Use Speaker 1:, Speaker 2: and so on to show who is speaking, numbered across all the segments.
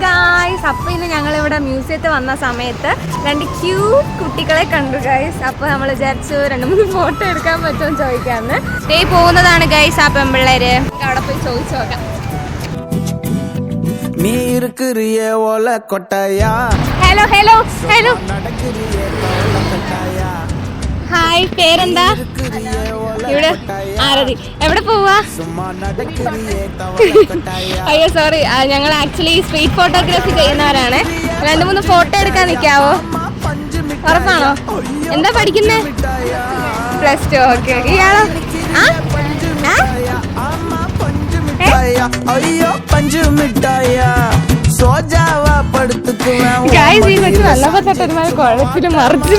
Speaker 1: Guys, അപ്പോൾ ഇന്ന് ഞങ്ങളിവിടെ മ്യൂസിയത്തിൽ വന്ന സമയത്ത് 2 ക്യൂട്ട് കുട്ടികളെ കണ്ടു ഗൈസ്. അപ്പോൾ നമ്മൾ വിചാരിച്ചു 2-3 ഫോട്ടോ എടുക്കാൻ പറ്റുമെന്ന് ചോദിക്കാമെന്ന്. സ്റ്റേ പോകുന്നതാണ് ഗൈസ് ആ പെൺപിള്ളേര്. അവിടെ പോയി ചോദിച്ചു നോക്കാം. ഹലോ ഹലോ ഹലോ, ഹായ്, പേരെന്താ? ഇവിടെ ആരതി. എവിടെ പോവാ? അയ്യോ സോറി, ഞങ്ങൾ ആക്ച്വലി സ്ട്രീറ്റ് ഫോട്ടോഗ്രാഫി ചെയ്യുന്നവരാണ്. 2-3 ഫോട്ടോ എടുക്കാൻ നിൽക്കാവോ? ഉറപ്പാണോ? എന്താ പഠിക്കുന്നേ? +2. ഓക്കെ. ഇയാളോ? നല്ല കുഴപ്പത്തിന് മറിച്ച്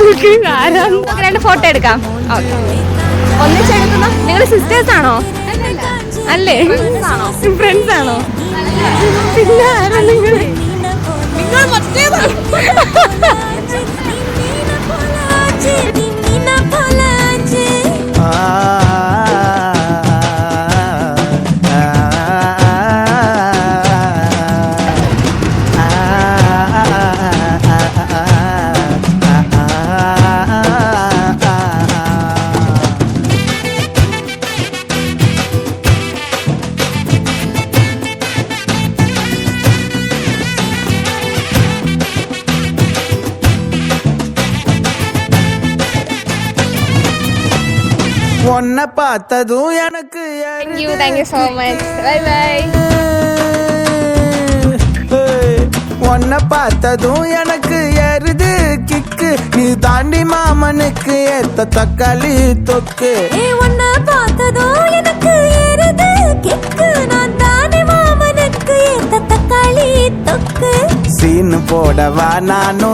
Speaker 1: 2 ഫോട്ടോ എടുക്കാം. ഓക്കെ, ഒന്നിച്ചെടുക്കുന്നോ? നിങ്ങളുടെ സിസ്റ്റേഴ്സ് ആണോ? അല്ലേ, ഫ്രണ്ട്സ് ആണോ? പിന്നെ ആരാ നിങ്ങൾ? നിങ്ങൾ മറ്റേതാണോ?
Speaker 2: உன்னை பார்த்ததும் எனக்கு
Speaker 1: Thank you so much. Bye bye.
Speaker 2: உன்னை பார்த்ததும் எனக்கு ஏறுது கிக்கு, நீ தாண்டி மாமனுக்கு ஏத்த தக்காளி தொக்கு.
Speaker 3: உன்னை பார்த்ததும் எனக்கு ஏறுது கிக்கு, நான் தாண்டி மாமனுக்கு ஏத்த தக்காளி தொக்கு.
Speaker 2: சீனு போடவா நானும்